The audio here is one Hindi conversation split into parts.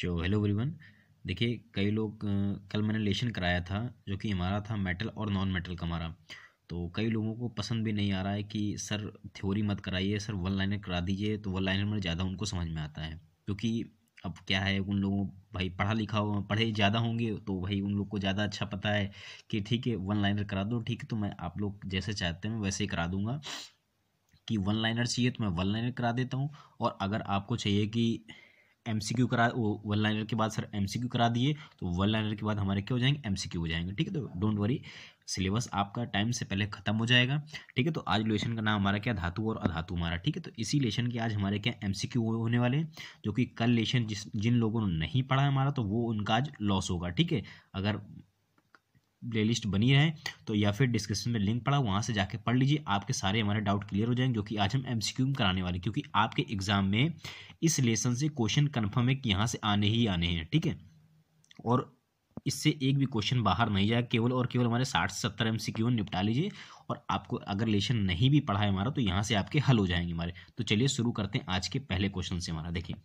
Hello everyone. देखिए कई लोग कल मैंने लेशन कराया था जो कि हमारा था मेटल और नॉन मेटल का हमारा। तो कई लोगों को पसंद भी नहीं आ रहा है कि सर थ्योरी मत कराइए, सर वन लाइनर करा दीजिए, तो वन लाइनर में ज़्यादा उनको समझ में आता है। क्योंकि अब क्या है, उन लोगों भाई पढ़ा लिखा हो पढ़े ज़्यादा होंगे तो भाई उन लोग को ज़्यादा अच्छा पता है कि ठीक है वन लाइनर करा दो, ठीक है तो मैं आप लोग जैसे चाहते हैं मैं वैसे ही करा दूंगा। कि वन लाइनर चाहिए तो मैं वन लाइनर करा देता हूँ, और अगर आपको चाहिए कि एमसीक्यू करा वो वन लाइनर के बाद सर एमसीक्यू करा दिए तो वन लाइनर के बाद हमारे क्या हो जाएंगे, एमसीक्यू हो जाएंगे। ठीक है, तो डोंट वरी, सिलेबस आपका टाइम से पहले खत्म हो जाएगा। ठीक है, तो आज लेशन का नाम हमारा क्या, धातु और अधातु हमारा। ठीक है, तो इसी लेशन के आज हमारे क्या एमसीक्यू होने वाले हैं, जो कि कल लेशन जिन लोगों ने नहीं पढ़ा है हमारा तो वो उनका आज लॉस होगा। ठीक है, अगर प्लेलिस्ट बनी रहे तो या फिर डिस्क्रिप्शन में लिंक पड़ा वहाँ से जाके पढ़ लीजिए, आपके सारे हमारे डाउट क्लियर हो जाएंगे, जो कि आज हम एमसीक्यू में कराने वाले, क्योंकि आपके एग्जाम में इस लेसन से क्वेश्चन कन्फर्म है कि यहाँ से आने ही आने हैं। ठीक है, और इससे एक भी क्वेश्चन बाहर नहीं जाए, केवल और केवल हमारे 60 से 70 एमसीक्यू निपटा लीजिए, और आपको अगर लेशन नहीं भी पढ़ा है हमारा तो यहाँ से आपके हल हो जाएंगे हमारे। तो चलिए शुरू करते हैं आज के पहले क्वेश्चन से हमारा। देखिए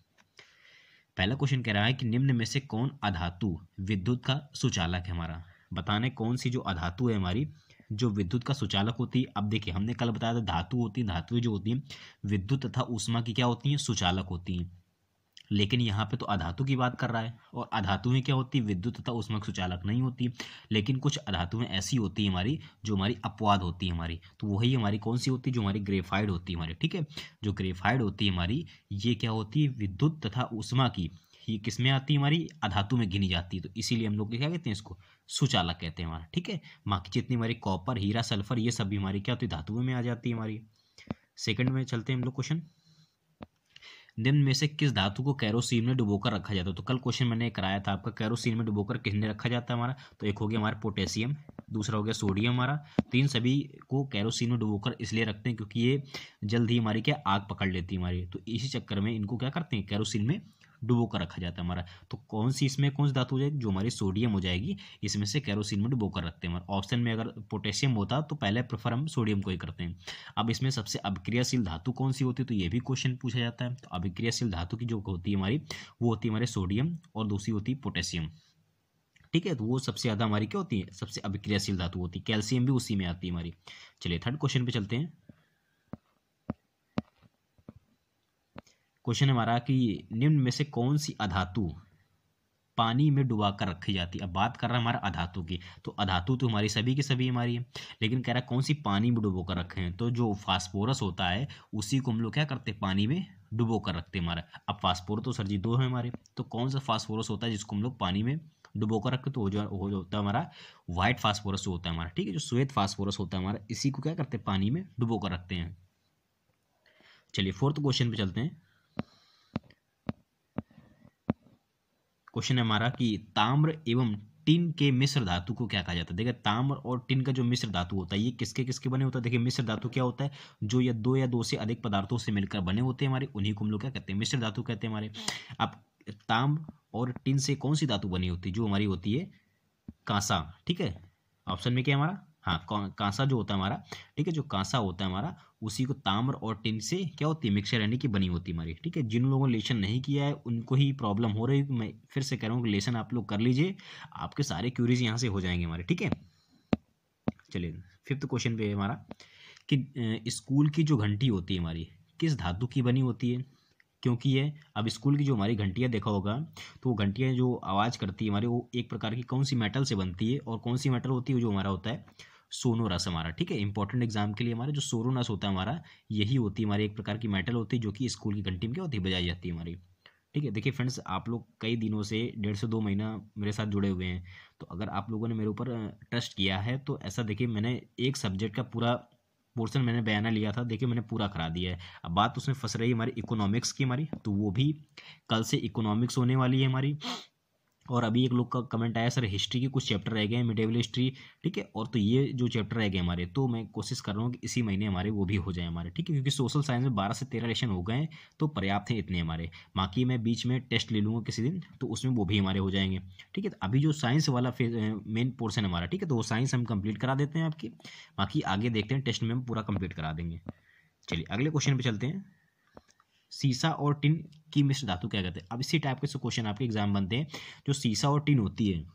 पहला क्वेश्चन कह रहा है कि निम्न में से कौन अधातु विद्युत का सुचालक है हमारा। बताने कौन सी जो अधातु है हमारी जो विद्युत का सुचालक होती है। अब देखिए हमने कल बताया था धातु होती है, धातुएं जो होती हैं विद्युत तथा ऊष्मा की क्या होती हैं, सुचालक होती हैं। लेकिन यहाँ पे तो अधातु की बात कर रहा है, और अधातुएं क्या होती है, विद्युत तथा ऊष्मा सुचालक नहीं होती। लेकिन कुछ अधातुएं ऐसी होती है हमारी जो हमारी अपवाद होती है हमारी, तो वही हमारी कौन सी होती है, जो हमारी ग्रेफाइड होती है हमारी। ठीक है, जो ग्रेफाइड होती है हमारी ये क्या होती है, विद्युत तथा ऊष्मा की, ये किस में आती है, हमारी अधातु में गिनी जाती है। तो इसीलिए हम लोग क्या कहते हैं, इसको सुचालक कहते हैं हमारा। ठीक है, बाकी जितनी हमारी कॉपर हीरा सल्फर ये सब भी हमारी क्या होती है, धातुओं में आ जाती है हमारी। सेकंड में चलते हैं हम लोग क्वेश्चन, निम्न में से किस धातु को कैरोसिन में डुबोकर रखा जाता है। तो कल क्वेश्चन मैंने कराया था आपका, कैरोसिन में डुबोकर किसने रखा जाता है हमारा। तो एक हो गया हमारा पोटेशियम, दूसरा हो गया सोडियम हमारा। तीन सभी को कैरोसिन में डुबोकर इसलिए रखते हैं क्योंकि ये जल्द ही हमारी क्या आग पकड़ लेती है हमारी, तो इसी चक्कर में इनको क्या करते हैं, कैरोसिन में डुबो कर रखा जाता है हमारा। तो कौन सी इसमें कौन सी धातु हो जाएगी, जो हमारी सोडियम हो जाएगी, इसमें से कैरोसिन में डुबो कर रखते हैं हमारे। ऑप्शन में अगर पोटेशियम होता तो पहले प्रेफर हम सोडियम को ही करते हैं। अब इसमें सबसे अभिक्रियाशील धातु कौन सी होती है, तो ये भी क्वेश्चन पूछा जाता है। तो अभिक्रियाशील धातु की जो होती है हमारी वो होती है हमारे सोडियम, और दूसरी होती है पोटेशियम। ठीक है, तो वो सबसे ज्यादा हमारी क्या होती है, सबसे अभिक्रियाशील धातु होती है। कैल्शियम भी उसी में आती है हमारी। चलिए थर्ड क्वेश्चन पे चलते हैं। क्वेश्चन हमारा कि निम्न में से कौन सी अधातु पानी में डुबा कर रखी जाती है। अब बात कर रहा है हमारा अधातु की, तो अधातु तो हमारी सभी की सभी हमारी है, लेकिन कह रहा है कौन सी पानी में डुबो कर रखे हैं। तो जो फास्फोरस होता है उसी को हम लोग क्या करते हैं, पानी में डुबो कर रखते हैं हमारा। अब फास्फोरस तो सर जी दो है हमारे, तो कौन सा फास्फोरस होता है जिसको हम लोग पानी में डुबो कर रखते, तो वो जो होता है हमारा व्हाइट फास्फोरस जो होता है हमारा। ठीक है, जो श्वेत फास्फोरस होता है हमारा, इसी को क्या करते हैं, पानी में डुबो कर रखते हैं। चलिए फोर्थ क्वेश्चन पे चलते हैं। क्वेश्चन है हमारा कि ताम्र एवं टिन के मिश्र धातु को क्या कहा जाता है। देखिए ताम्र और टिन का जो मिश्र धातु होता है ये किसके किसके बने होता है। देखिए मिश्र धातु क्या होता है, जो या दो से अधिक पदार्थों से मिलकर बने होते हैं हमारे, उन्हीं को हम लोग क्या कहते हैं, मिश्र धातु कहते हैं हमारे। अब ताम्र और टिन से कौन सी धातु बनी होती है, जो हमारी होती है कांसा। ठीक है, ऑप्शन में क्या है हमारा, हाँ कांसा जो होता है हमारा। ठीक है, जो कांसा होता है हमारा उसी को ताम्र और टिन से क्या होती है, मिक्सचर यानी कि बनी होती है हमारी। ठीक है, जिन लोगों ने लेसन नहीं किया है उनको ही प्रॉब्लम हो रही है, मैं फिर से कह रहा हूँ कि लेसन आप लोग कर लीजिए, आपके सारे क्यूरीज यहाँ से हो जाएंगे हमारे। ठीक है, चलिए फिफ्थ क्वेश्चन पे है हमारा कि स्कूल की जो घंटी होती है हमारी किस धातु की बनी होती है। क्योंकि ये अब स्कूल की जो हमारी घंटियाँ देखा होगा, तो वो घंटियाँ जो आवाज़ करती है हमारी वो एक प्रकार की कौन सी मेटल से बनती है, और कौन सी मेटल होती है, जो हमारा होता है सोनोरस हमारा। ठीक है, इंपॉर्टेंट एग्जाम के लिए हमारा जो सोनोरस होता है हमारा, यही होती है हमारी एक प्रकार की मेटल होती है, जो कि स्कूल की घंटी में क्या होती है, बजाई जाती है हमारी। ठीक है, देखिए फ्रेंड्स आप लोग कई दिनों से 1.5 से 2 महीना मेरे साथ जुड़े हुए हैं, तो अगर आप लोगों ने मेरे ऊपर ट्रस्ट किया है तो ऐसा देखिए मैंने एक सब्जेक्ट का पूरा पोर्शन मैंने बयाना लिया था, देखिए मैंने पूरा करा दिया है। अब बात उसमें फंस रही है हमारी इकोनॉमिक्स की हमारी, तो वो भी कल से इकोनॉमिक्स होने वाली है हमारी। और अभी एक लोग का कमेंट आया, सर हिस्ट्री के कुछ चैप्टर रह गए हैं, मिडेवल हिस्ट्री। ठीक है, और तो ये जो चैप्टर रह गए हमारे, तो मैं कोशिश कर रहा हूँ कि इसी महीने हमारे वो भी हो जाए हमारे। ठीक है, क्योंकि सोशल साइंस में 12 से 13 लेशन हो गए हैं, तो पर्याप्त है इतने हमारे। बाकी मैं बीच में टेस्ट ले लूँगा किसी दिन, तो उसमें वो भी हमारे हो जाएंगे। ठीक है, तो अभी जो साइंस वाला मेन पोर्शन हमारा, ठीक है, तो वो साइंस हम कंप्लीट करा देते हैं आपकी, बाकी आगे देखते हैं टेस्ट में हम पूरा कंप्लीट करा देंगे। चलिए अगले क्वेश्चन पे चलते हैं। सीसा और टिन की मिश्र धातु क्या कहते हैं। अब इसी टाइप के क्वेश्चन आपके एग्जाम बनते हैं। जो सीसा और टिन होती है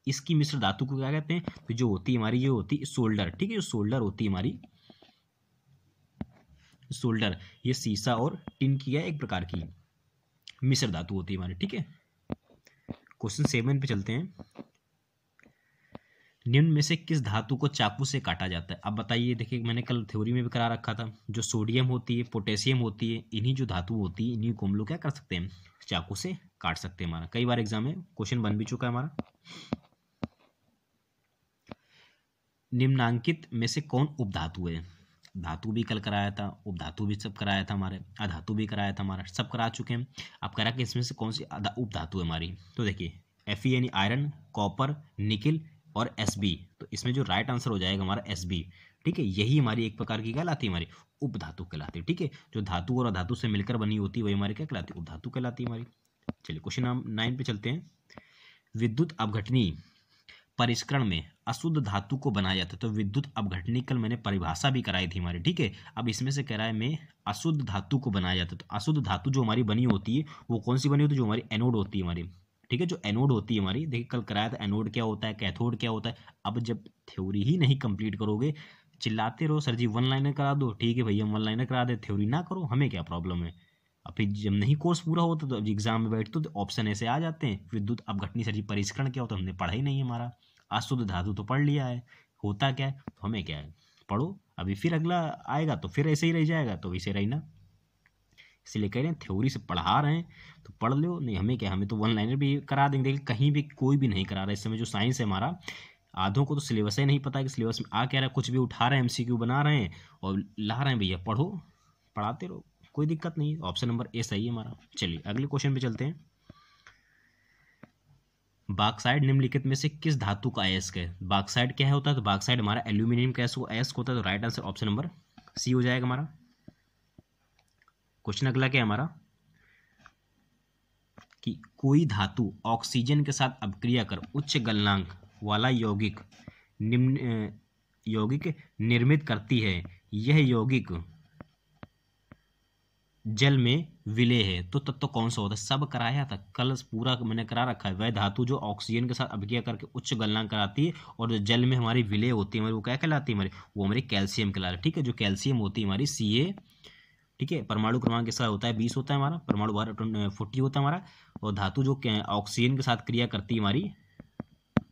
इसकी मिश्र धातु को क्या कहते हैं, तो जो होती है हमारी ये होती है सोल्डर, ठीक है। जो सोल्डर होती है हमारी सोल्डर, ये सीसा और टिन की है एक प्रकार की मिश्र धातु होती है हमारी, ठीक है। क्वेश्चन 7 पे चलते हैं। निम्न में से किस धातु को चाकू से काटा जाता है। अब बताइए, देखिए मैंने कल थ्योरी में भी करा रखा था, जो सोडियम होती है, पोटेशियम होती है, इन्हीं जो धातु होती है इन्हीं को हम लोग क्या कर सकते हैं, चाकू से काट सकते हैं। हमारा कई बार एग्जाम में क्वेश्चन बन भी चुका है हमारा। निम्नांकित में से कौन उपधातु है। धातु भी कल कराया था, उपधातु भी सब कराया था हमारे, अधातु भी कराया था हमारा, सब करा चुके हैं। अब करा कि इसमें से कौन सी उपधातु है हमारी, तो देखिए Fe यानी आयरन, कॉपर, निकिल और Sb, तो इसमें जो राइट आंसर हो जाएगा हमारा Sb, ठीक है। यही हमारी एक प्रकार की कहलाती है, हमारी उपधातु कहलाती है, ठीक है। जो धातु और अधातु से मिलकर बनी होती है वही हमारी क्या कहलाती है, उपधातु कहलाती है हमारी। चलिए क्वेश्चन 9 पे चलते हैं। विद्युत अपघटनी परिष्करण में अशुद्ध धातु को बनाया जाता है। तो विद्युत अपघटनी कल मैंने परिभाषा भी कराई थी हमारी, ठीक है। अब इसमें से कह रहा है मैं अशुद्ध धातु को बनाया जाता है। तो अशुद्ध धातु जो हमारी बनी होती है वो कौन सी बनी होती है, जो हमारी एनोड होती है हमारी, ठीक है। जो एनोड होती है हमारी, देखिए कल कराया था एनोड क्या होता है, कैथोड क्या होता है। अब जब थ्योरी ही नहीं कंप्लीट करोगे, चिल्लाते रहो सर जी वन लाइनर करा दो, ठीक है भैया वन लाइनर करा दे, थ्योरी ना करो, हमें क्या प्रॉब्लम है। अब फिर जब नहीं कोर्स पूरा होता तो एग्जाम में बैठते तो ऑप्शन ऐसे आ जाते हैं, विद्युत अपघटनी सर जी परिष्करण क्या होता है, हमने पढ़ा ही नहीं है हमारा। अशुद्ध धातु तो पढ़ लिया है, होता क्या है, तो हमें क्या है, पढ़ो। अभी फिर अगला आएगा तो फिर ऐसे ही रह जाएगा, तो वैसे रही ना। इसलिए कह रहे हैं थ्योरी से पढ़ा रहे हैं तो पढ़ लो, नहीं हमें क्या, हमें तो वन लाइनर भी करा देंगे। लेकिन कहीं भी कोई भी नहीं करा रहा इस समय। जो साइंस है हमारा, आधों को तो सिलेबस ही नहीं पता है कि सिलेबस में आ क्या रहा है, कुछ भी उठा रहे हैं MCQ बना रहे हैं और ला रहे हैं, भैया पढ़ो, पढ़ाते रहो, कोई दिक्कत नहीं। ऑप्शन नंबर ए सही है हमारा। चलिए अगले क्वेश्चन पे चलते हैं। बॉक्साइट निम्नलिखित में से किस धातु का अयस्क है। बॉक्साइट क्या है होता है, तो बॉक्साइट हमारा एल्यूमिनियम का अयस्क होता है। तो right answer option number C हो जाएगा हमारा। क्वेश्चन अगला क्या है हमारा, कि कोई धातु ऑक्सीजन के साथ अपक्रिया कर उच्च गलनांक वाला यौगिक निर्मित करती है। यह यौगिक जल में विलेय है। तो तत्व कौन सा होता है, सब कराया था कल, पूरा मैंने करा रखा है। वह धातु जो ऑक्सीजन के साथ अपक्रिया करके उच्च गलनांक कराती है और जो जल में हमारी विलेय होती है हमारी, वो क्या कहलाती है हमारी, वो हमारी कैल्शियम कहलाती है, ठीक है। जो कैल्शियम होती है हमारी Ca, ठीक है। परमाणु क्रमांक किसका होता है, 20 होता है हमारा, परमाणु भार 40 होता है हमारा। और धातु जो ऑक्सीजन के साथ क्रिया करती है हमारी,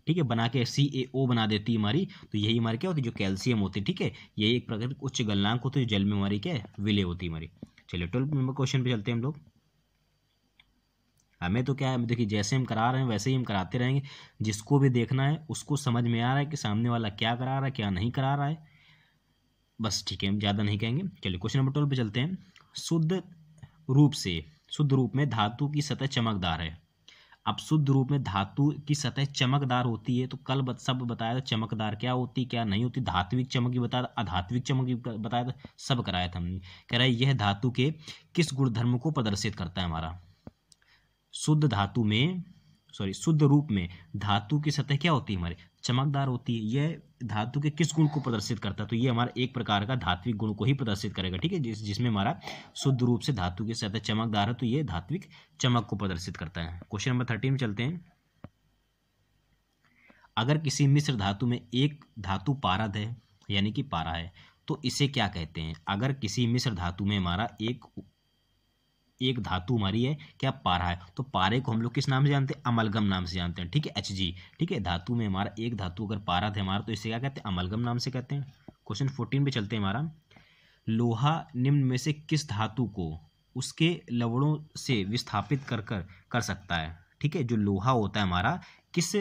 ठीक है, बना के CaO बना देती है हमारी, तो यही हमारी क्या होती है, जो कैल्शियम होती है, ठीक है। यही एक प्रकार की उच्च गलनांक होती है, जल में हमारी क्या है, विलेय होती है हमारी। चलिए 12 नंबर क्वेश्चन पे चलते हैं हम लोग। हमें तो क्या है, देखिए जैसे हम करा रहे हैं वैसे ही हम कराते रहेंगे। जिसको भी देखना है उसको समझ में आ रहा है कि सामने वाला क्या करा रहा है क्या नहीं करा रहा है, बस ठीक है, हम ज़्यादा नहीं कहेंगे। चलिए क्वेश्चन नंबर 12 पे चलते हैं। शुद्ध रूप में धातु की सतह चमकदार है। अब शुद्ध रूप में धातु की सतह चमकदार होती है, तो कल सब बताया था चमकदार क्या होती क्या नहीं होती। धात्विक चमक भी बताया था, अधात्विक चमक भी बताया था, सब कराया था हमने। कह रहा है यह धातु के किस गुणधर्म को प्रदर्शित करता है हमारा। शुद्ध रूप में धातु की सतह क्या होती है हमारी, चमकदार होती है। यह धातु के किस गुण को प्रदर्शित करता है, तो ये हमारा एक प्रकार का धात्विक गुण को ही प्रदर्शित करेगा, ठीक है। जिसमें हमारा शुद्ध रूप से धातु की सतह चमकदार है, तो ये धात्विक चमक को प्रदर्शित करता है। क्वेश्चन नंबर 13 में चलते हैं। अगर किसी मिश्र धातु में एक धातु पारद है, यानी कि पारा है, तो इसे क्या कहते हैं। अगर किसी मिश्र धातु में हमारा एक धातु हमारी है क्या, पारा है, तो पारे को हम लोग किस नाम से जानते हैं, अमलगम नाम से जानते हैं, ठीक है, Hg, ठीक है। धातु में हमारा एक धातु अगर पारा है हमारा, तो इसे क्या कहते हैं, अमलगम नाम से कहते हैं। क्वेश्चन 14 पे चलते हैं हमारा। लोहा निम्न में से किस धातु को उसके लवणों से विस्थापित कर सकता है, ठीक है। जो लोहा होता है हमारा, किस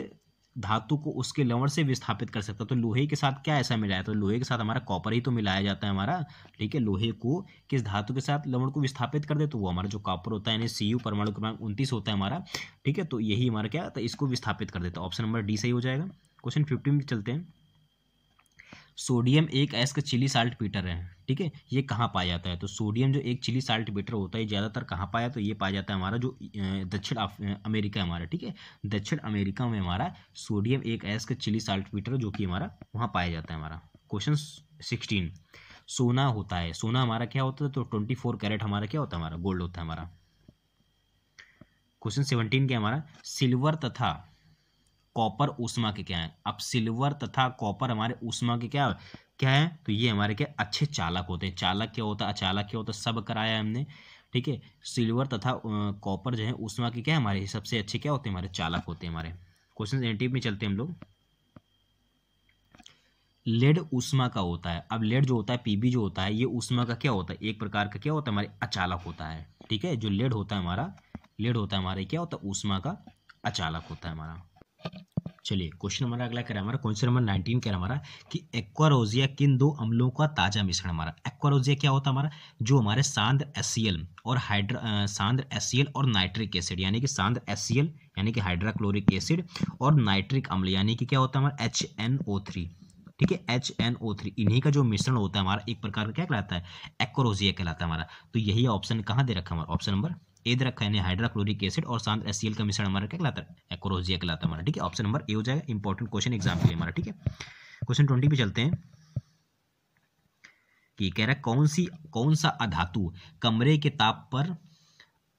धातु को उसके लवण से विस्थापित कर सकता है, तो लोहे के साथ क्या ऐसा मिलाया, तो लोहे के साथ हमारा कॉपर ही तो मिलाया जाता है हमारा, ठीक है। लोहे को किस धातु के साथ लवण को विस्थापित कर दे, तो वो हमारा जो कॉपर होता है, यानी Cu परमाणु क्रमांक 29 होता है हमारा, ठीक है। तो यही हमारा क्या, तो इसको विस्थापित कर देता है। ऑप्शन नंबर डी सही हो जाएगा। क्वेश्चन 15 में चलते हैं। सोडियम एक अयस्क चिली साल्ट पीटर है, ठीक है। ये कहाँ पाया जाता है, तो सोडियम जो एक चिली साल्ट पीटर होता है ज़्यादातर कहाँ पाया, तो ये पाया जाता है हमारा जो दक्षिण अमेरिका हमारा, ठीक है। दक्षिण अमेरिका में हमारा सोडियम एक अयस्क चिली साल्ट पीटर जो कि हमारा वहाँ पाया जाता है हमारा। क्वेश्चन 16। सोना होता है, सोना हमारा क्या होता है, तो 24 कैरेट हमारा क्या होता है, हमारा गोल्ड होता है हमारा। क्वेश्चन 17 क्या हमारा, सिल्वर तथा कॉपर ऊष्मा के क्या है। अब सिल्वर तथा कॉपर हमारे ऊष्मा के क्या क्या है, तो ये हमारे क्या अच्छे चालक होते हैं। चालक क्या होता है, अचालक क्या होता है, सब कराया है हमने, ठीक है। सिल्वर तथा कॉपर जो है ऊष्मा के क्या है, हमारे सबसे अच्छे क्या होते हैं, हमारे चालक होते हैं हमारे। क्वेश्चन 18 में चलते हैं हम लोग। लेड ऊष्मा का होता है। अब लेड जो होता है, पीबी जो होता है, ये ऊष्मा का क्या होता है, एक प्रकार का क्या होता है, हमारे अचालक होता है, ठीक है। जो लेड होता है हमारा, लेड होता है हमारे क्या होता है, ऊष्मा का अचालक होता है हमारा। चलिए क्वेश्चन हमारा अगला कह रहा है हमारा, क्वेश्चन नंबर 19 कह रहा है हमारा कि एक्वारोजिया किन दो अम्लों का ताजा मिश्रण। हमारा एक्वारोजिया क्या होता है हमारा, जो हमारे सांद्र HCl और सांद्र HCl और नाइट्रिक एसिड, यानी कि सांद्र HCl यानी कि हाइड्रोक्लोरिक एसिड और नाइट्रिक अम्ल यानी कि क्या होता है हमारा HNO3, ठीक है, HNO3, इन्हीं का जो मिश्रण होता है हमारा एक प्रकार का क्या कहलाता है, एक्वारोजिया कहलाता है हमारा। तो यही ऑप्शन कहाँ दे रखा है हमारा, ऑप्शन नंबर ए दे रखा है, यानी हाइड्रोक्लोरिक एसिड और सांद्र HCl का मिश्रण हमारा क्या कहलाता है, एक्वारोजिया कहलाता है हमारा, ठीक है। ऑप्शन नंबर ए हो जाएगा, इंपॉर्टेंट क्वेश्चन एग्जाम के लिए हमारा, ठीक है। क्वेश्चन 20 पे चलते हैं कि कह रहा है कौन सा अधातु कमरे के ताप पर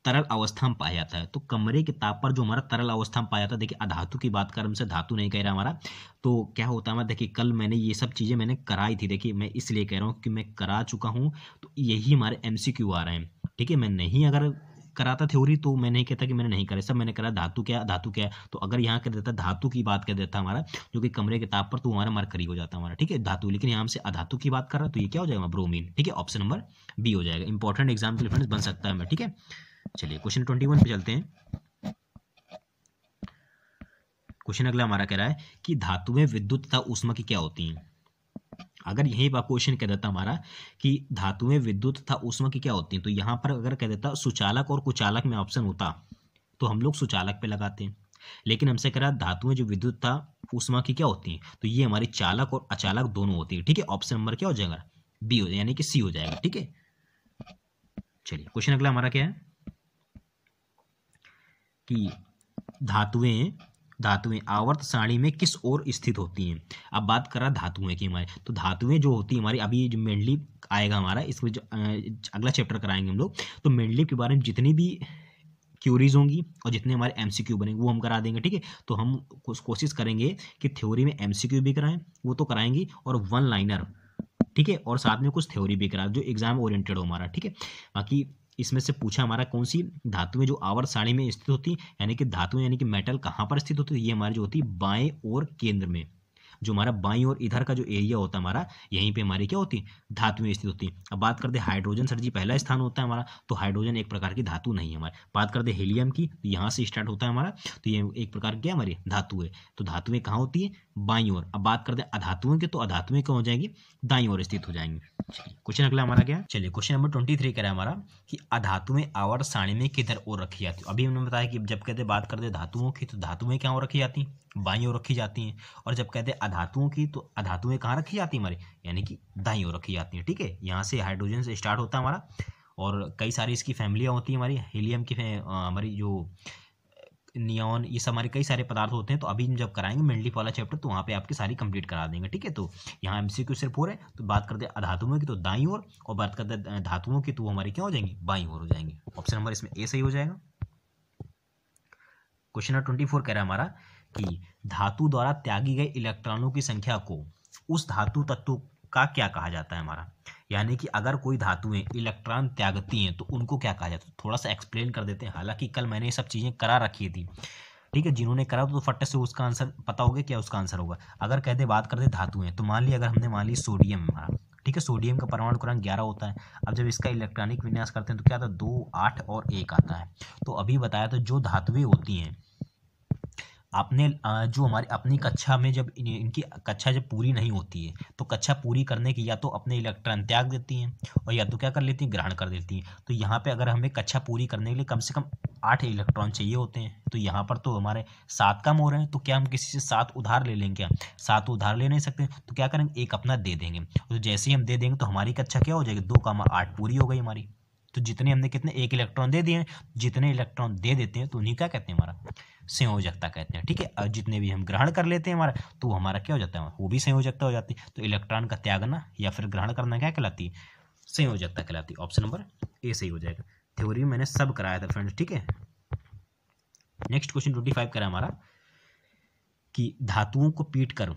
तरल अवस्था में पाया जाता है। तो कमरे के ताप पर जो हमारा तरल अवस्था में पाया जाता है, देखिए अधातु की बात कर, हमसे धातु नहीं कह रहा हमारा। तो क्या होता है हमारा, देखिए कल मैंने ये सब चीज़ें मैंने कराई थी, देखिए मैं इसलिए कह रहा हूँ कि मैं करा चुका हूँ, तो यही हमारे MCQ आ रहे हैं, ठीक है। मैं नहीं अगर कराता थ्योरी तो मैं नहीं कहता कि मैंने नहीं करा, सब मैंने करा। धातु क्या, धातु क्या है, तो अगर यहाँ कर देता धातु की बात कर देता हमारा, जो कि कमरे के ताप पर, तो हमारा मरकरी हो जाता हमारा, ठीक है, धातु। लेकिन यहाँ से अधातु की बात कर रहा, तो ये क्या हो जाएगा, ब्रोमीन, ठीक है। ऑप्शन नंबर बी हो जाएगा, इंपॉर्टेंट एग्जाम के लिए फ्रेंड्स बन सकता है मैं, ठीक है। चलिए क्वेश्चन 21 पे चलते हैं। क्वेश्चन अगला हमारा कह रहा है कि धातुएं विद्युत तथा ऊष्मा की क्या होती हैं। अगर यही पर क्वेश्चन कह देता हमारा कि धातुएं विद्युत तथा ऊष्मा की क्या होती हैं, तो यहाँ पर अगर कह देता सुचालक और कुचालक में ऑप्शन होता, तो हम लोग सुचालक पे लगाते हैं। लेकिन हमसे कह रहा धातुएं जो विद्युत तथा ऊष्मा की क्या होती हैं, तो ये हमारी चालक और अचालक दोनों होती है, ठीक है। ऑप्शन नंबर क्या हो जाएगा, बी हो जाएगा, यानी कि सी हो जाएगा, ठीक है। चलिए क्वेश्चन अगला हमारा क्या है कि धातुएं आवर्त सारणी में किस ओर स्थित होती हैं। अब बात कर रहा धातुएं की हमारे, तो धातुएं जो होती है हमारी, अभी जो मेंडलीव आएगा हमारा, इसमें जो अगला चैप्टर कराएंगे हम लोग, तो मेंडलीव के बारे में जितनी भी क्यूरीज होंगी और जितने हमारे MCQ बनेंगे वो हम करा देंगे, ठीक है। तो हम कोशिश करेंगे कि थ्योरी में MCQ भी कराएं, वो तो कराएंगे, और वन लाइनर, ठीक है, और साथ में कुछ थ्योरी भी करा जो एग्जाम ओरिएंटेड हो हमारा, ठीक है। बाकी इसमें से पूछा हमारा कौन सी धातुएं जो आवर्त सारणी में स्थित होती, यानी कि धातुएं यानी कि मेटल कहाँ पर स्थित होती है, ये हमारी जो होती है बाएं और केंद्र में, जो हमारा बाईं और इधर का जो एरिया होता है हमारा, यहीं पे हमारी क्या होती है, धातुएं स्थित होती हैं। अब बात करते हैं हाइड्रोजन, सर जी पहला स्थान होता है हमारा, तो हाइड्रोजन एक प्रकार की धातु नहीं है हमारे। बात करते हैं हीलियम की, तो यहाँ से स्टार्ट होता है हमारा, तो ये एक प्रकार की क्या हमारी धातु है। तो धातुएं कहाँ होती है, बाईं ओर। अब बात करते हैं अधातुओं की, तो अधातुएं क्या हो जाएंगी, दाईं ओर स्थित हो जाएंगी। क्वेश्चन अगला हमारा क्या है, चलिए क्वेश्चन नंबर 23 कह रहा है हमारा कि अधातुएं आवर्त सारणी में किधर ओर रखी जाती है। अभी हमने बताया कि जब कहते बात करते धातुओं की, तो धातुएं क्या ओर रखी जाती हैं, बाईं ओर रखी जाती हैं, और जब कहते हैं अधातुओं की, तो अधातुएं कहाँ रखी जाती है हमारी, यानी कि दाईं ओर रखी जाती हैं, ठीक है। यहाँ से हाइड्रोजन से स्टार्ट होता है हमारा, और कई सारी इसकी फैमिलियाँ होती हैं हमारी, हीलियम की हमारी जो नियॉन, ये सब हमारे कई सारे पदार्थ होते हैं। तो अभी जब कराएंगे मेंडलीव वाला चैप्टर, तो वहाँ पे आपकी सारी कंप्लीट करा देंगे, ठीक है। तो यहाँ MCQ सिर्फ 4 है, तो बात करते हैं अधातुओं की तो दाईं ओर, और बात करते हैं धातुओं की तो वो हमारी क्या हो जाएंगी, बाईं ओर हो जाएंगे। ऑप्शन नंबर इसमें ए सही हो जाएगा। क्वेश्चन नंबर 24 कह रहा है हमारा कि धातु द्वारा त्यागी गए इलेक्ट्रॉनों की संख्या को उस धातु तत्व का क्या कहा जाता है हमारा, यानी कि अगर कोई धातुएं इलेक्ट्रॉन त्यागती हैं तो उनको क्या कहा जाता है। थोड़ा सा एक्सप्लेन कर देते हैं, हालांकि कल मैंने ये सब चीज़ें करा रखी थी, ठीक है। जिन्होंने करा तो फट्टे से उसका आंसर पता होगा, क्या उसका आंसर होगा। अगर कहते बात करते धातुएं, तो मान ली अगर हमने मान ली सोडियम हमारा, ठीक है, सोडियम का परमाणु क्रमांक 11 होता है। अब जब इसका इलेक्ट्रॉनिक विन्यास करते हैं तो क्या आता है, 2, 8 और 1 आता है। तो अभी बताया तो जो धातुएं होती हैं, आपने जो हमारी अपनी कक्षा में जब इनकी कक्षा जब पूरी नहीं होती है, तो कक्षा पूरी करने की या तो अपने इलेक्ट्रॉन त्याग देती हैं, और या तो क्या कर लेती हैं, ग्रहण कर देती हैं। तो यहाँ पे अगर हमें कक्षा पूरी करने के लिए कम से कम 8 इलेक्ट्रॉन चाहिए होते हैं, तो यहाँ पर तो हमारे 7 कम हो रहे हैं, तो क्या हम किसी से 7 उधार ले लेंगे, क्या 7 उधार ले नहीं सकते, तो क्या करेंगे, एक अपना दे देंगे। तो जैसे ही हम दे देंगे तो हमारी कक्षा क्या हो जाएगी, 2, 8 पूरी हो गई हमारी, तो जितने हमने कितने एक इलेक्ट्रॉन दे दिए हैं, जितने इलेक्ट्रॉन दे देते हैं तो उन्हीं क्या कहते हैं हमारा संयोजकता कहते हैं। ठीक है, और जितने भी हम ग्रहण कर लेते हैं हमारा तो हमारा क्या हो जाता है, वो भी संयोजकता हो जाती है। तो इलेक्ट्रॉन का त्यागना या फिर ग्रहण करना क्या कहलाती है, संयोजकता कहलाती है। ऑप्शन नंबर ए सही हो जाएगा। थ्योरी में मैंने सब कराया था फ्रेंड्स। ठीक है, नेक्स्ट क्वेश्चन 25 करा हमारा कि धातुओं को पीट कर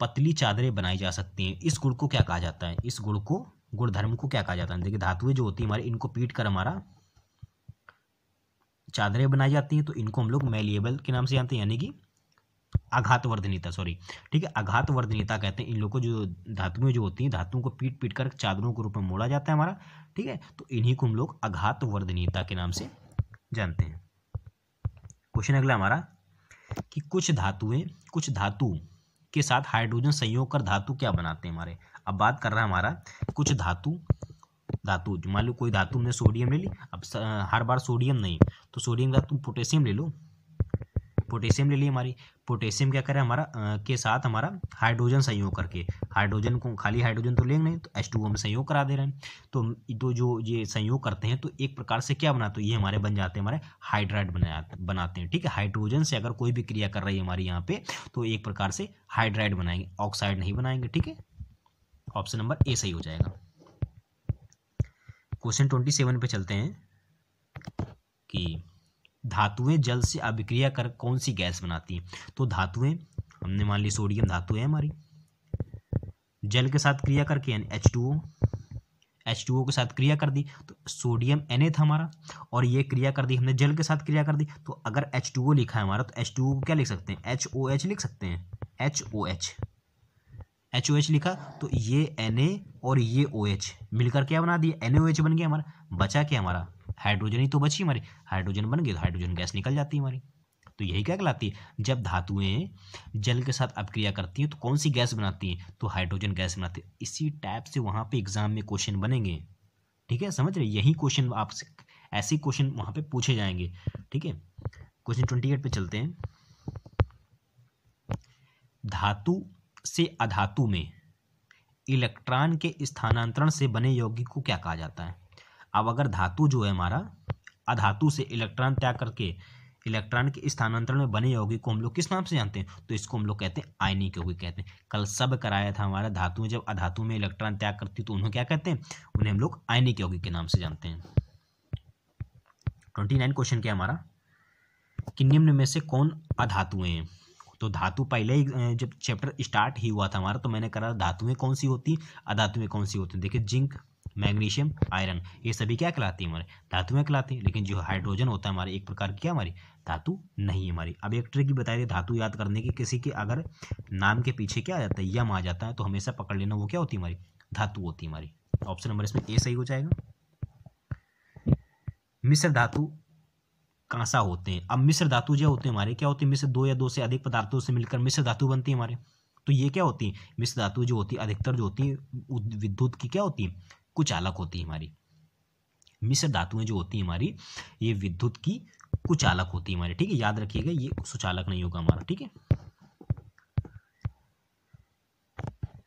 पतली चादरें बनाई जा सकती हैं, इस गुण को क्या कहा जाता है, इस गुण को, गुणधर्म को क्या कहा जाता है। देखिए धातुएं जो होती है हमारी, इनको पीट कर हमारा चादरें बनाई जाती हैं, तो इनको हम लोग मैलिएबल के नाम से जानते हैं, यानी कि आघातवर्धनीयता, सॉरी, ठीक है, आघातवर्धनीयता कहते हैं इन लोगों को। जो धातुएं जो होती हैं, धातुओं को पीट पीट कर चादरों के रूप में मोड़ा जाता है हमारा। ठीक है, तो इन्हीं को हम लोग आघातवर्धनीयता के नाम से जानते हैं। क्वेश्चन अगला हमारा कि कुछ धातु के साथ हाइड्रोजन संयोग कर धातु क्या बनाते हैं हमारे। अब बात कर रहा है हमारा कुछ धातु मान लो कोई धातु हमने सोडियम ले ली। अब हर बार सोडियम नहीं, तो सोडियम का तुम पोटेशियम ले लो, पोटेशियम ले ली हमारी। पोटेशियम क्या करे हमारा के साथ हमारा हाइड्रोजन संयोग करके, हाइड्रोजन को खाली हाइड्रोजन तो लेंगे नहीं, तो H2O में संयोग करा दे रहे हैं। तो जो ये संयोग करते हैं तो एक प्रकार से क्या बनाते हैं, ये हमारे बन जाते हैं हमारे हाइड्राइड बनाते हैं। ठीक है, हाइड्रोजन से अगर कोई भी क्रिया कर रही है हमारी यहाँ पे, तो एक प्रकार से हाइड्राइड बनाएंगे, ऑक्साइड नहीं बनाएंगे। ठीक है, ऑप्शन नंबर ए सही हो जाएगा। क्वेश्चन 27 पे चलते हैं कि धातुएं जल से अभिक्रिया कर कौन सी गैस बनाती हैं। तो धातुएं हमने मान ली सोडियम धातु है हमारी, जल के साथ क्रिया करके यानी H2O के साथ क्रिया कर दी, तो सोडियम Na था हमारा, और ये क्रिया कर दी हमने जल के साथ क्रिया कर दी। तो अगर H2O लिखा है हमारा, तो H2O को क्या लिख सकते हैं, HOH लिख सकते हैं, HOH लिखा, तो ये Na और ये OH मिलकर क्या बना दिया, NaOH बन गया हमारा। बचा क्या हमारा, हाइड्रोजन ही तो बची हमारी, हाइड्रोजन बन गई तो हाइड्रोजन गैस निकल जाती है हमारी। तो यही क्या कहलाती है, जब धातुएं जल के साथ अपक्रिया करती हैं तो कौन सी गैस बनाती हैं, तो हाइड्रोजन गैस बनाती है। इसी टाइप से वहाँ पे एग्जाम में क्वेश्चन बनेंगे। ठीक है, समझ रहे, यही क्वेश्चन आपसे, ऐसे क्वेश्चन वहाँ पे पूछे जाएंगे। ठीक है, क्वेश्चन 28 पे चलते हैं। धातु से अधातु में इलेक्ट्रॉन के स्थानांतरण से बने यौगिक को क्या कहा जाता है। अब अगर धातु जो है हमारा अधातु से इलेक्ट्रॉन त्याग करके इलेक्ट्रॉन के स्थानांतरण में बने यौगिक को हम लोग किस नाम से जानते हैं, तो इसको हम लोग कहते हैं आयनिक यौगिक कहते हैं। कल सब कराया था हमारा, धातुएं जब अधातु में इलेक्ट्रॉन त्याग करती तो उन्हें क्या कहते हैं, उन्हें हम लोग आयनिक यौगिक के नाम से जानते हैं। 29 क्वेश्चन क्या हमारा कि निम्न में से कौन अधातुएं हैं। तो धातु पहले ही जब चैप्टर स्टार्ट ही हुआ था हमारा, तो मैंने करा धातुएं कौन सी होती, अधातुएं कौन सी होती हैं। देखिए जिंक, मैग्नीशियम, आयरन, ये सभी क्या कहलाती है हमारे, धातुएं कहलाती है। लेकिन जो हाइड्रोजन होता है हमारे एक प्रकार की क्या हमारी धातु नहीं है हमारी। अब एक ट्रिक बताई थी धातु याद करने की, किसी के अगर नाम के पीछे क्या आ जाता है, यम आ जाता है, तो हमेशा पकड़ लेना वो क्या होती है हमारी धातु होती है हमारी। ऑप्शन नंबर इसमें ए सही हो जाएगा। मिश्र धातु कांसा होते हैं। अब मिश्र धातु जो होते हैं हमारे क्या होते हैं, मिश्र दो या दो से अधिक पदार्थों से मिलकर मिश्र धातु बनती है हमारे। तो ये क्या होती है, मिश्र धातु जो होती है अधिकतर जो होती है विद्युत की क्या होती है, कुचालक होती है हमारी। मिश्र धातुएं जो होती है हमारी ये विद्युत की कुचालक होती है हमारी। ठीक है, याद रखिएगा ये सुचालक नहीं होगा हमारा। ठीक है,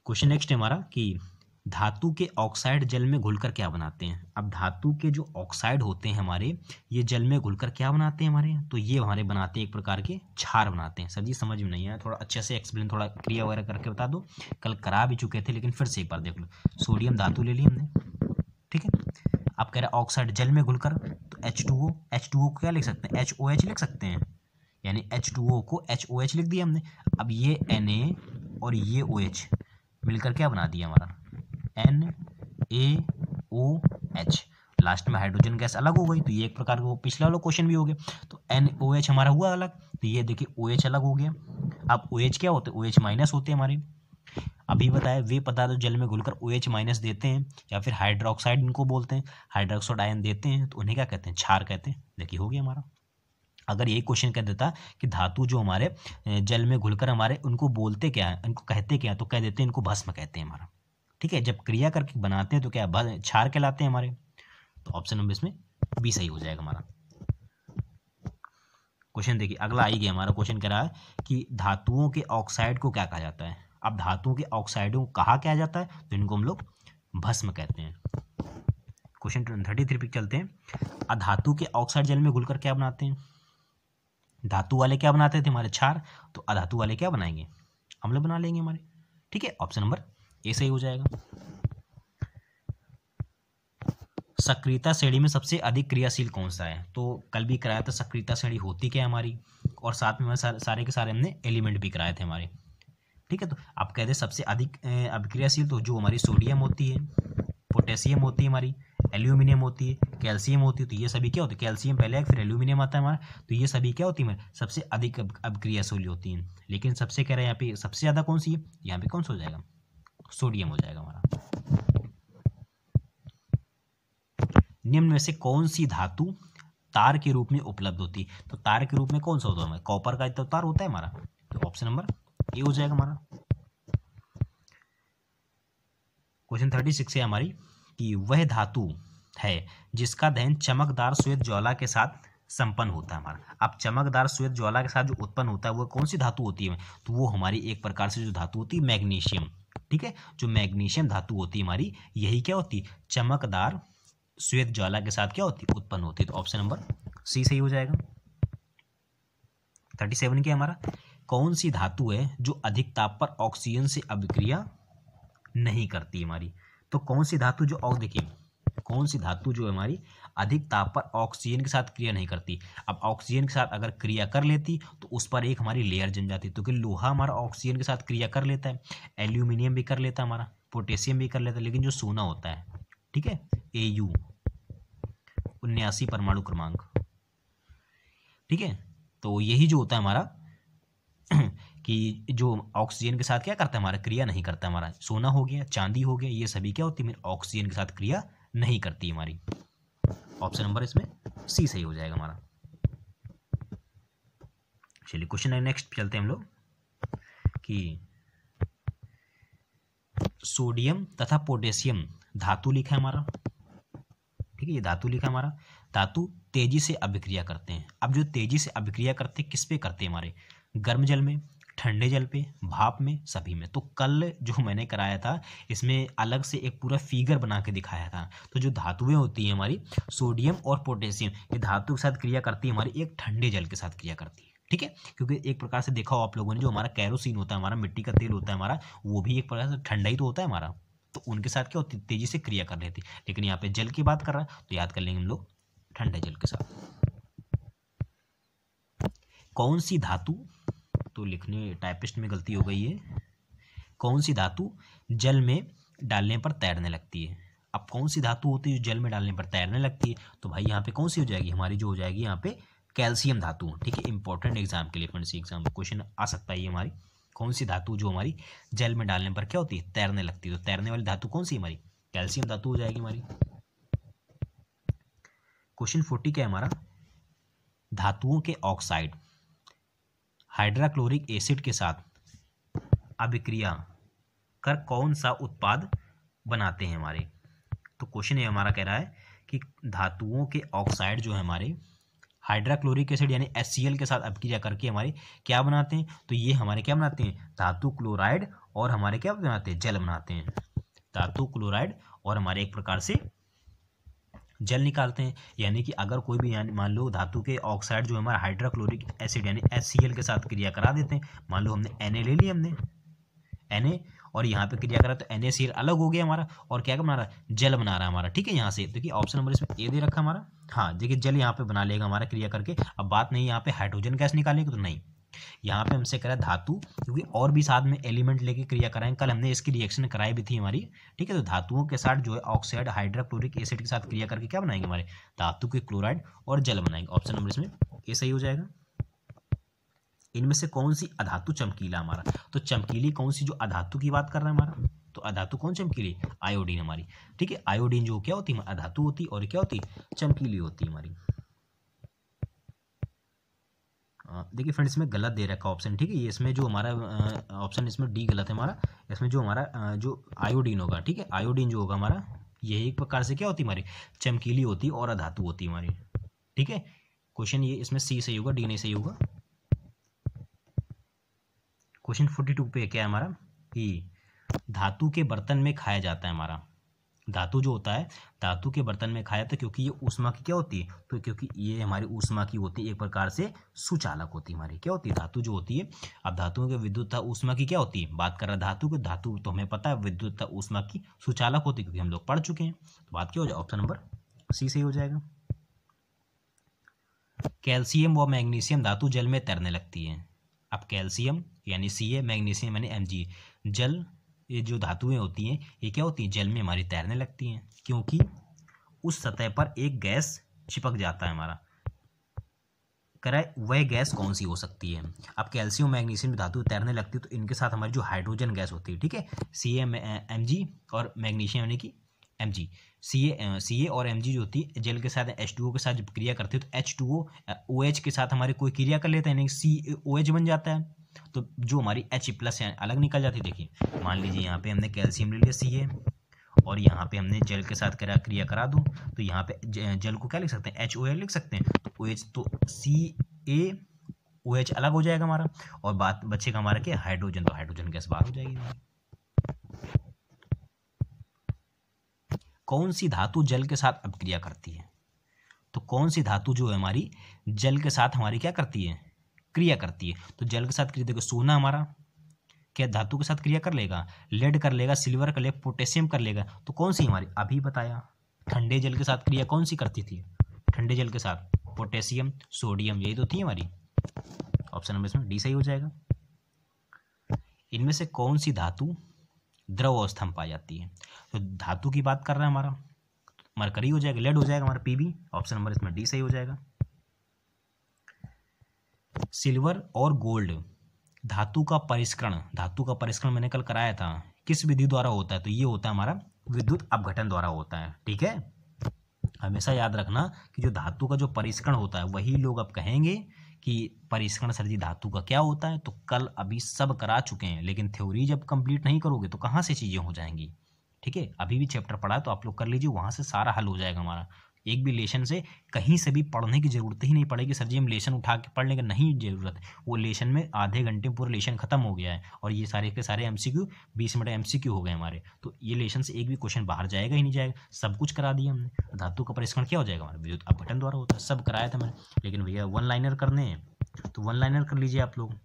क्वेश्चन नेक्स्ट है हमारा कि धातु के ऑक्साइड जल में घुलकर क्या बनाते हैं। अब धातु के जो ऑक्साइड होते हैं हमारे, ये जल में घुलकर क्या बनाते हैं हमारे, तो ये हमारे बनाते हैं एक प्रकार के क्षार बनाते हैं। सर जी समझ में नहीं आया, थोड़ा अच्छे से एक्सप्लेन, थोड़ा क्रिया वगैरह करके बता दो। कल करा भी चुके थे लेकिन फिर से एक बार देख लो। सोडियम धातु ले ली हमने, ठीक है, अब कह रहे हैं ऑक्साइड जल में घुलकर, तो H2O को क्या लिख सकते हैं, HOH लिख सकते हैं, यानी H2O को HOH लिख दिया हमने। अब ये Na और ये OH मिलकर क्या बना दिया हमारा NaOH, लास्ट में हाइड्रोजन गैस अलग हो गई। तो ये एक प्रकार का पिछला वाला क्वेश्चन भी हो गया। तो NaOH हमारा हुआ अलग, तो ये देखिए OH अलग हो गया। अब OH क्या होते हैं, OH माइनस होते हैं हमारे। अभी बताया वे पदार्थ जल में घुलकर OH माइनस देते हैं, या फिर हाइड्रोक्साइड इनको बोलते हैं, हाइड्रोक्साइड आयन देते हैं, तो उन्हें क्या कहते हैं, क्षार कहते हैं। देखिए हो गया हमारा। अगर ये क्वेश्चन कह देता कि धातु जो हमारे जल में घुलकर हमारे उनको बोलते क्या है, इनको कहते क्या है, तो कह देते हैं इनको भस्म कहते हैं हमारा। ठीक है, जब क्रिया करके बनाते हैं तो क्या क्षार कहलाते हैं हमारे। तो ऑप्शन नंबर इसमें बी सही हो जाएगा हमारा। क्वेश्चन देखिए अगला आई गया हमारा। क्वेश्चन कह रहा है कि धातुओं के ऑक्साइड को क्या कहा जाता है। अब धातुओं के ऑक्साइडों को कहा क्या जाता है, तो इनको हम लोग भस्म कहते हैं। क्वेश्चन 33 पे चलते हैं। अधातु के ऑक्साइड जल में घुलकर क्या बनाते हैं? धातु वाले क्या बनाते थे हमारे? क्षार। तो अधातु वाले क्या बनाएंगे? अम्ल बना लेंगे हमारे। ठीक है, ऑप्शन नंबर ए सही हो जाएगा। सक्रियता श्रेणी में सबसे अधिक क्रियाशील कौन सा है? तो कल भी कराया था सक्रियता श्रेणी होती क्या है हमारी, और साथ में हमारे सारे के सारे हमने एलिमेंट भी कराए थे हमारे। ठीक है, तो आप कहते हैं सबसे अधिक अभिक्रियाशील तो जो हमारी सोडियम होती है, पोटेशियम होती है हमारी, एल्यूमिनियम होती है, कैल्शियम होती है। तो ये सभी क्या होती है? कैल्शियम पहले फिर एल्यूमिनियम आता है हमारा। तो ये सभी क्या होती है? सबसे अधिक अभिक्रियाशील होती हैं। लेकिन सबसे कह रहे हैं यहाँ पे सबसे ज़्यादा कौन सी है? यहाँ पे कौन सा हो जाएगा? सोडियम हो जाएगा हमारा। निम्न में से कौन सी धातु तार के रूप में उपलब्ध होती है? तो तार के रूप में कौन सा होता है हमारा? कॉपर का तो तार होता है हमारा। तो ऑप्शन नंबर ए हो जाएगा हमारा। क्वेश्चन 36 है हमारी कि वह धातु है जिसका दहन चमकदार श्वेत ज्वाला के साथ संपन्न होता है हमारा। अब चमकदार श्वेत ज्वाला के साथ जो उत्पन्न होता है वो कौन सी धातु होती है? तो वो हमारी एक प्रकार से जो धातु होती है मैग्नीशियम। ठीक है, जो मैग्नीशियम धातु होती है हमारी, यही क्या होती है? चमकदार श्वेत ज्वाला के साथ क्या होती है? उत्पन्न होती है। तो ऑप्शन नंबर सी सही हो जाएगा। 37 क्या हमारा? कौन सी धातु है जो अधिक ताप पर ऑक्सीजन से अभिक्रिया नहीं करती हमारी? तो कौन सी धातु जो देखिए कौन सी धातु जो है हमारी अधिक ताप पर ऑक्सीजन के साथ क्रिया नहीं करती? अब ऑक्सीजन के साथ अगर क्रिया कर लेती तो उस पर एक हमारी लेयर जम जाती। तो कि लोहा हमारा ऑक्सीजन के साथ क्रिया कर लेता है, एल्यूमिनियम भी कर लेता है हमारा, पोटेशियम भी कर लेता है, लेकिन जो सोना होता है, ठीक है, Au 79 परमाणु क्रमांक, ठीक है, तो यही जो होता है हमारा कि जो ऑक्सीजन के साथ क्या करता है हमारा? क्रिया नहीं करता हमारा। सोना हो गया, चांदी हो गया, ये सभी क्या होती है? ऑक्सीजन के साथ क्रिया नहीं करती हमारी। ऑप्शन नंबर इसमें सी सही हो जाएगा हमारा। चलिए क्वेश्चन नेक्स्ट चलते हैं हम लोग कि सोडियम तथा पोटेशियम धातु लिखा है हमारा। ठीक है, ये धातु लिखा है हमारा। धातु तेजी से अभिक्रिया करते हैं। अब जो तेजी से अभिक्रिया करते हैं किस पे करते हैं हमारे? गर्म जल में, ठंडे जल पे, भाप में, सभी में। तो कल जो मैंने कराया था इसमें अलग से एक पूरा फिगर बना के दिखाया था। तो जो धातुएं होती हैं हमारी सोडियम और पोटेशियम, ये धातु के साथ क्रिया करती है हमारी एक ठंडे जल के साथ क्रिया करती है। ठीक है, क्योंकि एक प्रकार से देखा हो आप लोगों ने, जो हमारा कैरोसिन होता है हमारा, मिट्टी का तेल होता है हमारा, वो भी एक प्रकार से ठंडा ही तो होता है हमारा। तो उनके साथ क्या होती है? तेजी से क्रिया कर लेती। लेकिन यहाँ पे जल की बात कर रहा है तो याद कर लेंगे हम लोग ठंडे जल के साथ। कौन सी धातु, तो लिखने टाइपिस्ट में गलती हो गई है, कौन सी धातु जल में डालने पर तैरने लगती है? अब कौन सी धातु होती है जो जल में डालने पर तैरने लगती है? तो भाई यहाँ पे कौन सी हो जाएगी हमारी? जो हो जाएगी यहाँ पे कैल्शियम धातु। ठीक है, इंपॉर्टेंट एग्जाम के लिए, फ्रेंड्स एग्जाम में क्वेश्चन आ सकता है ये हमारी। कौन सी धातु जो हमारी जल में डालने पर क्या होती है? तैरने लगती है। तो तैरने वाली धातु कौन सी हमारी? कैल्शियम धातु हो जाएगी हमारी। क्वेश्चन 40 क्या है हमारा? धातुओं के ऑक्साइड हाइड्रोक्लोरिक एसिड के साथ अभिक्रिया कर कौन सा उत्पाद बनाते हैं हमारे? तो क्वेश्चन ये हमारा कह रहा है कि धातुओं के ऑक्साइड जो है हमारे हाइड्रोक्लोरिक एसिड यानी HCl के साथ अभिक्रिया करके हमारे क्या बनाते हैं? तो ये हमारे क्या बनाते हैं? धातु क्लोराइड और हमारे क्या बनाते हैं? जल बनाते हैं। धातु क्लोराइड और हमारे एक प्रकार से जल निकालते हैं। यानी कि अगर कोई भी, यानी मान लो धातु के ऑक्साइड जो हमारा हाइड्रोक्लोरिक एसिड यानी HCl के साथ क्रिया करा देते हैं। मान लो हमने Na ले लिया, हमने Na और यहाँ पे क्रिया करा तो NaCl अलग हो गया हमारा, और क्या बना रहा है? जल बना रहा है हमारा। ठीक है, यहाँ से देखिए ऑप्शन नंबर इसमें ए दे रखा हमारा। हाँ देखिए, जल यहाँ पे बना लेगा हमारा क्रिया करके। अब बात नहीं यहाँ पे हाइड्रोजन गैस निकालेंगे तो नहीं, यहाँ पे हमसे करा धातु, क्योंकि और भी साथ में एलिमेंट लेके क्रिया कराएं। कल हमने इसकी रिएक्शन कराई भी थी हमारी। ठीक है, तो धातुओं के साथ जो है ऑक्साइड हाइड्रोक्लोरिक एसिड के साथ क्रिया करके क्या बनाएंगे हमारे? धातु के क्लोराइड और जल बनाएंगे। ऑप्शन नंबर इसमें ए सही हो जाएगा। इनमें से कौन सी अधातु चमकीला हमारा? तो चमकीली कौन सी जो अधातु की बात कर रहा है हमारा? तो अधातु कौन चमकीली? आयोडीन हमारी। ठीक है, आयोडीन जो क्या होती है? अधातु होती और क्या होती? चमकीली होती है हमारी। देखिए फ्रेंड्स, इसमें गलत दे रखा ऑप्शन। ठीक है, ये इसमें जो हमारा ऑप्शन इसमें डी गलत है हमारा। इसमें जो हमारा जो आयोडीन होगा, ठीक है, आयोडीन जो होगा हमारा, ये एक प्रकार से क्या होती है हमारी? चमकीली होती और अधातु होती है हमारी। ठीक है, क्वेश्चन ये इसमें सी सही होगा, डी नहीं सही होगा। क्वेश्चन 42 पे क्या है हमारा कि धातु के बर्तन में खाया जाता है हमारा धातु जो होता है धातु के बर्तन में खाया था, क्योंकि ये ऊष्मा की क्या होती है, तो क्योंकि ये हमारी ऊष्मा की होती है, एक प्रकार से सुचालक होती है हमारी, क्या होती है धातु जो होती है। अब धातुओं के विद्युतता ऊष्मा की क्या होती है, बात कर रहा है धातु को, धातु तो हमें पता है विद्युतता ऊष्मा की सुचालक होती है, क्योंकि हम लोग पढ़ चुके हैं। तो बात क्या हो जाए, ऑप्शन नंबर सी सही हो जाएगा। कैल्शियम व मैग्नीशियम धातु जल में तैरने लगती है। अब कैल्शियम यानी Ca, मैग्नीशियम यानी Mg, जल, ये जो धातुएं होती हैं ये क्या होती हैं, जल में हमारी तैरने लगती हैं, क्योंकि उस सतह पर एक गैस चिपक जाता है हमारा। कराए वह गैस कौन सी हो सकती है। अब कैल्शियम मैग्नीशियम धातु तैरने लगती है तो इनके साथ हमारी जो हाइड्रोजन गैस होती है, ठीक है, Ca, Mg और मैग्नीशियम यानी कि Mg, Ca और Mg जो होती है जल के साथ H2O के साथ जब क्रिया करती है तो H2O OH के साथ हमारे कोई क्रिया कर लेता है, यानी COH बन जाता है, तो जो हमारी H+ अलग निकल जाती है। देखिए मान लीजिए यहाँ पे हमने कैल्शियम ले लिया Ca और यहाँ पे हमने जल के साथ क्रिया करा दूँ तो यहाँ पे जल को क्या लिख सकते हैं, HOL लिख सकते हैं, तो OH तो CaOH अलग हो जाएगा हमारा, और बात बचेगा हमारा क्या, हाइड्रोजन, तो हाइड्रोजन गैस बाहर हो जाएगी हमारी। कौन सी धातु जल के साथ अपक्रिया करती है, तो कौन सी धातु जो है हमारी जल के साथ हमारी क्या करती है, क्रिया करती है। तो जल के साथ क्रिया, देखो सोना हमारा क्या धातु के साथ क्रिया कर लेगा, लेड कर लेगा, सिल्वर कर लेगा, पोटेशियम कर लेगा, तो कौन सी हमारी, अभी बताया ठंडे जल के साथ क्रिया कौन सी करती थी, ठंडे जल के साथ पोटेशियम, सोडियम, यही तो थी हमारी। ऑप्शन नंबर इसमें डी सही हो जाएगा। इनमें से कौन सी धातु द्रव अवस्था में पाई जाती है, तो धातु की बात कर रहा है हमारा मरकरी हो जाएगा, लेड हो जाएगा हमारा Pb, ऑप्शन नंबर इसमें डी सही हो जाएगा। सिल्वर और गोल्ड धातु का परिष्करण मैंने कल कराया था, किस विधि द्वारा होता है, तो ये होता है हमारा विद्युत अपघटन द्वारा होता है, ठीक है। हमेशा याद रखना कि जो धातु का जो परिष्करण होता है वही लोग अब कहेंगे कि परिष्करण सर जी धातु का क्या होता है, तो कल अभी सब करा चुके हैं, लेकिन थ्योरी जब कंप्लीट नहीं करोगे तो कहाँ से चीज़ें हो जाएंगी, ठीक है। अभी भी चैप्टर पढ़ा है तो आप लोग कर लीजिए, वहाँ से सारा हल हो जाएगा हमारा। एक भी लेशन से कहीं से भी पढ़ने की जरूरत ही नहीं पड़ेगी, सर जी हम लेशन उठा के पढ़ने की नहीं जरूरत, वो लेशन में आधे घंटे में पूरा लेशन खत्म हो गया है, और ये सारे के सारे MCQ 20 मिनट MCQ हो गए हमारे, तो ये लेशन से एक भी क्वेश्चन बाहर जाएगा ही नहीं जाएगा, सब कुछ करा दिया हमने। धातु का परिष्करण क्या हो जाएगा हमारा, विद्युत अपघटन द्वारा होता है, सब कराया था मैंने, लेकिन भैया 1 लाइनर करने हैं तो 1 लाइनर कर लीजिए आप लोग।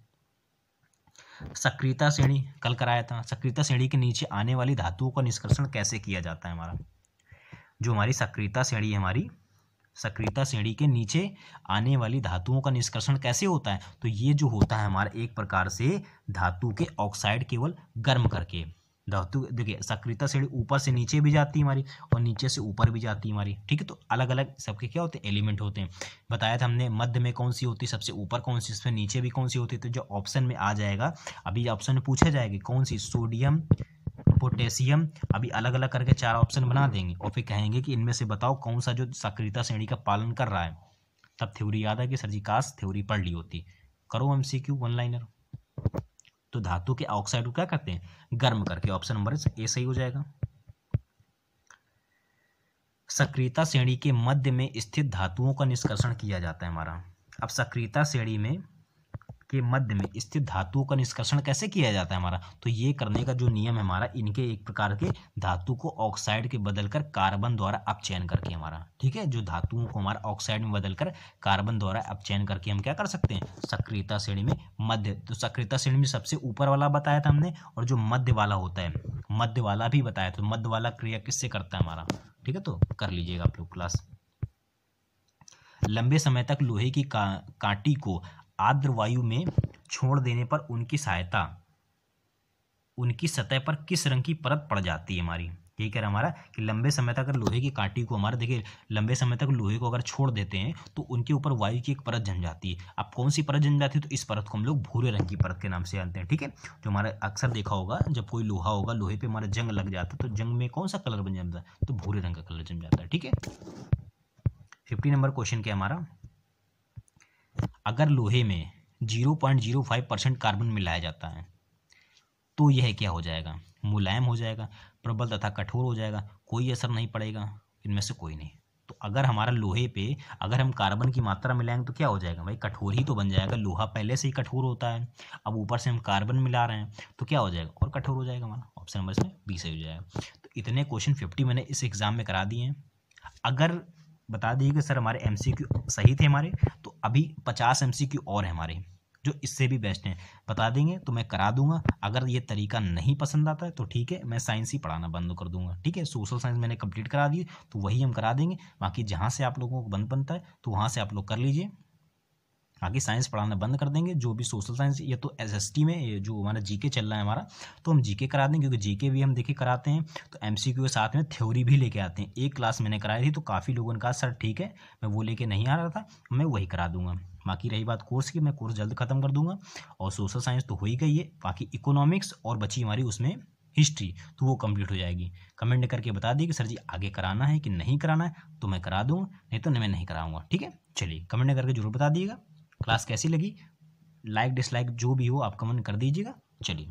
सक्रियता श्रेणी कल कराया था, सक्रियता श्रेणी के नीचे आने वाली धातुओं का निष्कर्षण कैसे किया जाता है हमारा, जो हमारी सक्रियता श्रेणी है, हमारी सक्रियता श्रेणी के नीचे आने वाली धातुओं का निष्कर्षण कैसे होता है, तो ये जो होता है हमारा एक प्रकार से धातु के ऑक्साइड केवल गर्म करके, धातु देखिए सक्रियता श्रेणी ऊपर से नीचे भी जाती है हमारी और नीचे से ऊपर भी जाती है हमारी, ठीक है। तो अलग अलग सबके क्या होते हैं, एलिमेंट होते हैं, बताया था हमने मध्य में कौन सी होती है, सबसे ऊपर कौन सी, इसमें नीचे भी कौन सी होती है, तो जो ऑप्शन में आ जाएगा, अभी ऑप्शन में पूछा जाएगा कौन सी, सोडियम, पोटेशियम, अभी अलग अलग करके 4 ऑप्शन बना देंगे और फिर कहेंगे कि इनमें से बताओ कौन सा जो सक्रियता श्रेणी का पालन कर रहा है, तब थ्योरी याद है कि सर जी काश थ्योरी पढ़ ली होती। करो MCQ 1 लाइनर। तो धातु के ऑक्साइड को क्या करते हैं, गर्म करके, ऑप्शन नंबर ए सही हो जाएगा। सक्रियता श्रेणी के मध्य में स्थित धातुओं का निष्कर्षण किया जाता है हमारा। अब सक्रियता श्रेणी में के मध्य में स्थित धातुओं का निष्कर्षण कैसे किया जाता है हमारा, तो ये करने का जो नियम है हमारा, इनके एक प्रकार के धातु को ऑक्साइड के बदलकर कार्बन द्वारा अपचयन करके हमारा, ठीक है, जो धातुओं को हमारा ऑक्साइड में बदलकर कार्बन द्वारा अपचयन करके हम क्या कर सकते हैं, सक्रियता श्रेणी में मध्य, तो सक्रियता श्रेणी में सबसे ऊपर वाला बताया था हमने, और जो मध्य वाला होता है मध्य वाला भी बताया, तो मध्य वाला क्रिया किससे करता है हमारा, ठीक है, तो कर लीजिएगा आप लोग क्लास। लंबे समय तक लोहे की कांटी को आर्द्र वायु में छोड़ देने पर उनकी सतह पर किस रंग की परत पड़ जाती है हमारी, यही कह रहा हमारा कि लंबे समय तक अगर लोहे की कांटी को हमारा, देखिए लंबे समय तक लोहे को अगर छोड़ देते हैं तो उनके ऊपर वायु की एक परत जम जाती है। अब कौन सी परत जम जाती है, तो इस परत को हम लोग भूरे रंग की परत के नाम से जानते हैं, ठीक है। जो हमारा अक्सर देखा होगा जब कोई लोहा होगा, लोहे पे हमारा जंग लग जाता है तो जंग में कौन सा कलर बन जाता है, तो भूरे रंग का कलर जम जाता है, ठीक है। 50 नंबर क्वेश्चन क्या हमारा, अगर लोहे में 0.05% कार्बन मिलाया जाता है तो यह क्या हो जाएगा, मुलायम हो जाएगा, प्रबल तथा कठोर हो जाएगा, कोई असर नहीं पड़ेगा, इनमें से कोई नहीं। तो अगर हमारा लोहे पे अगर हम कार्बन की मात्रा मिलाएंगे तो क्या हो जाएगा भाई, कठोर ही तो बन जाएगा, लोहा पहले से ही कठोर होता है, अब ऊपर से हम कार्बन मिला रहे हैं तो क्या हो जाएगा, और कठोर हो जाएगा हमारा, ऑप्शन नंबर इसमें बी सही हो जाएगा। तो इतने क्वेश्चन 50 मैंने इस एग्ज़ाम में करा दिए हैं। अगर बता दिए कि सर हमारे MCQ सही थे हमारे, तो अभी 50 MCQ और हैं हमारे जो इससे भी बेस्ट हैं, बता देंगे तो मैं करा दूंगा। अगर ये तरीका नहीं पसंद आता है तो ठीक है, मैं साइंस ही पढ़ाना बंद कर दूंगा। ठीक है, सोशल साइंस मैंने कंप्लीट करा दी तो वही हम करा देंगे। बाकी जहाँ से आप लोगों को बंद बनता है तो वहाँ से आप लोग कर लीजिए। बाकी साइंस पढ़ाना बंद कर देंगे। जो भी सोशल साइंस या तो SST में ये जो हमारा GK चल रहा है हमारा, तो हम GK करा देंगे, क्योंकि GK भी हम देखिए कराते हैं तो MCQ के साथ में थ्योरी भी लेके आते हैं। एक क्लास मैंने कराई थी तो काफ़ी लोगों ने कहा सर ठीक है, मैं वो लेके नहीं आ रहा था, मैं वही करा दूंगा। बाकी रही बात कोर्स की, मैं कोर्स जल्द ख़त्म कर दूंगा। और सोशल साइंस तो हो ही गई है, बाकी इकोनॉमिक्स और बची हमारी उसमें हिस्ट्री, तो वो कंप्लीट हो जाएगी। कमेंट करके बता दिए कि सर जी आगे कराना है कि नहीं कराना है, तो मैं करा दूँगा, नहीं तो मैं नहीं कराऊंगा। ठीक है, चलिए कमेंट करके जरूर बता दिएगा क्लास कैसी लगी। लाइक डिसलाइक जो भी हो आप कमेंट कर दीजिएगा। चलिए।